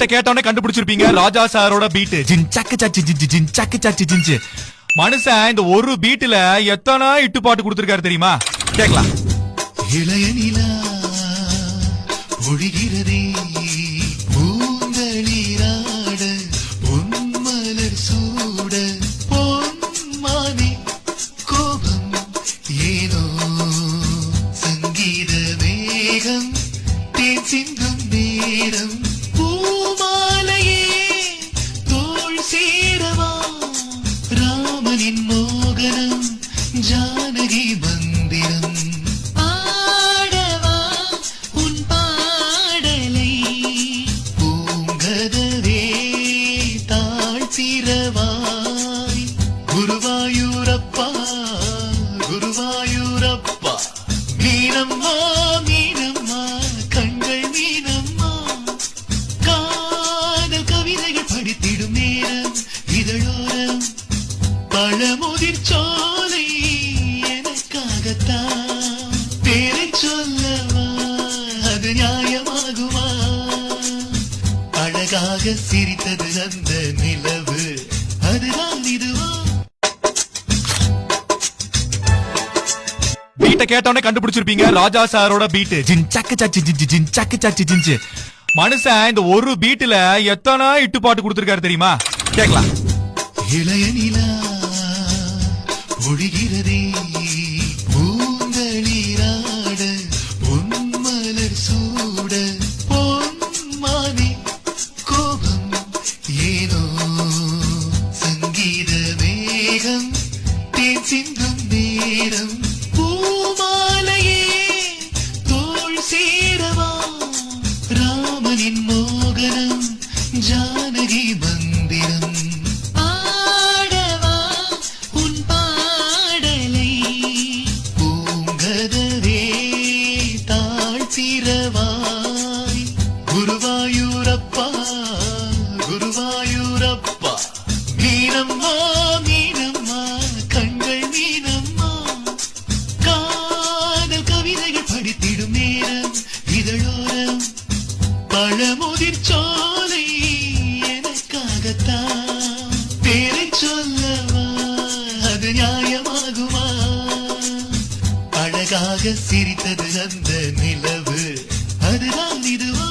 பீட்ட கேட்டவனே கண்டுபிடிச்சிருப்பீங்க. ராஜா சாரோட பீட் ஜின்சாக்கு சாச்சி ஜின்சாக்கு சாச்சி ஜின்சு. மனுஷன் இந்த ஒரு பீட்ல எத்தனை இட்டு பாட்டு கொடுத்திருக்காரு தெரியுமா? கேக்கலாம். இளைய நிலா ஒழிகிறதே பூந்தளிராட பொன்மலர் சூட பொன்மானே கோபம் ஏனோ சங்கீத வேகம் தேன் சிந்தும் நேரம் பூமாலையே தோள் சேரவா ராமனின் மோகனம் ஜானகி மந்திரம் குருவாயூரப்பா குருவாயூரப்பா மீனம்மா மீனம்மா கண்கள் மீனம்மா காதல் கவிதைகள் படித்திடும் நேரம் இதழோரம் பழமுதிர் சோலை எனக்காகத்தான் பேரை சொல்லவா அது நியாயமாகுமா அழகாக சிரித்தது அந்த நிலவு அதுதான் இதுவா பீட்ட கேட்டவனே கண்டுபிடிச்சிருப்பீங்க. ராஜா சாரோட பீட் ஜின்சாக்கு சாச்சி ஜின்சாக்கு சாச்சி ஜின்சு. மனுஷன் இந்த ஒரு பீட்ல எத்தனை இட்டு பாட்டு கொடுத்திருக்காரு தெரியுமா? கேக்கலாம். இளைய நிலா ஒழிகிறதே பூந்தளிராட பொன்மலர் சூட பொன்மானே கோபம் ஏனோ சங்கீத வேகம் தேன் சிந்தும் நேரம் பூமாலையே தோள் சேரவா ராமனின் மோகனம் ஜானகி மந்திரம் ஆடவா உன் பாடலை பூங்கதவே தாழ்த்திரவாய் குருவாயூரப்பா குருவாயூரப்பா மீனம்மா மீனம்மா கண்கள் மீனம்மா காதல் கவிதைகள் படித்திடும் நேரம் இதழோரம் பழமுதிர் சோலை எனக்காகத்தான் பேரை சொல்லவா அது நியாயமாகுமா அழகாக சிரித்தது அந்த நிலவு அதுதான் இதுவா